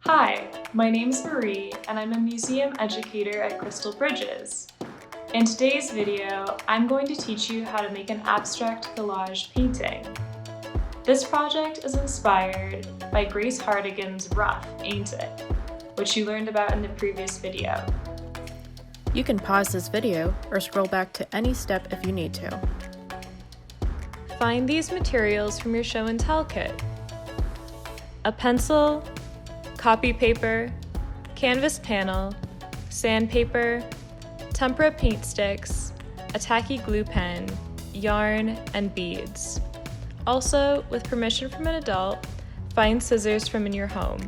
Hi, my name's Marie, and I'm a museum educator at Crystal Bridges. In today's video, I'm going to teach you how to make an abstract collage painting. This project is inspired by Grace Hardigan's Rough, Ain't It?, which you learned about in the previous video. You can pause this video or scroll back to any step if you need to. Find these materials from your show and tell kit: a pencil, copy paper, canvas panel, sandpaper, tempera paint sticks, a tacky glue pen, yarn, and beads. Also, with permission from an adult, find scissors from in your home.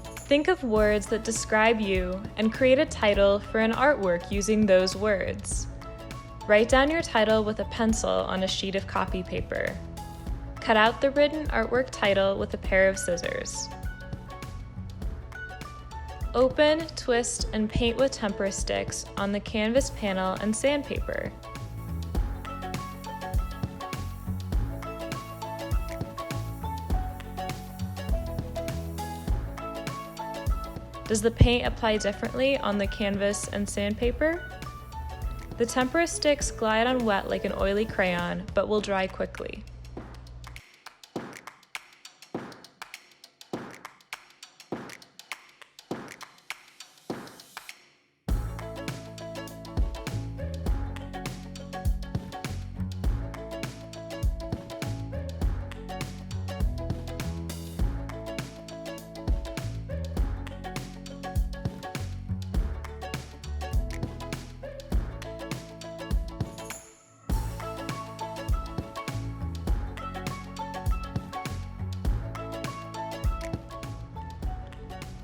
Think of words that describe you and create a title for an artwork using those words. Write down your title with a pencil on a sheet of copy paper. Cut out the written artwork title with a pair of scissors. Open, twist, and paint with tempera sticks on the canvas panel and sandpaper. Does the paint apply differently on the canvas and sandpaper? The tempera sticks glide on wet like an oily crayon, but will dry quickly.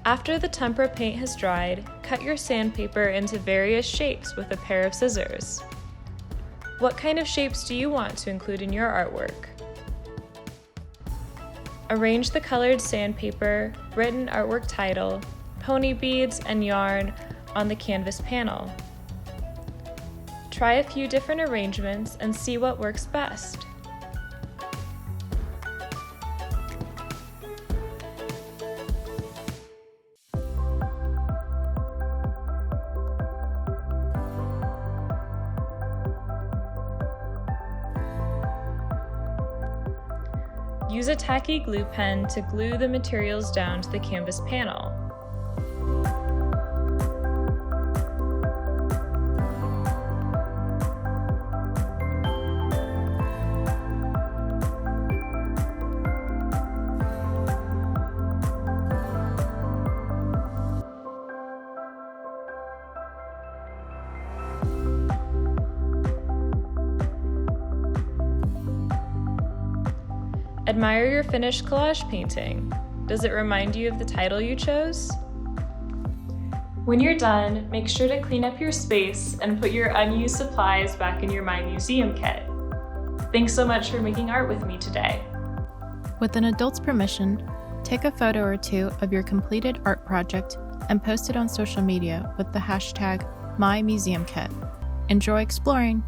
After the tempera paint has dried, cut your sandpaper into various shapes with a pair of scissors. What kind of shapes do you want to include in your artwork? Arrange the colored sandpaper, written artwork title, pony beads, and yarn on the canvas panel. Try a few different arrangements and see what works best. Use a tacky glue pen to glue the materials down to the canvas panel. Admire your finished collage painting. Does it remind you of the title you chose? When you're done, make sure to clean up your space and put your unused supplies back in your My Museum kit. Thanks so much for making art with me today. With an adult's permission, take a photo or two of your completed art project and post it on social media with the hashtag MyMuseumKit. Enjoy exploring!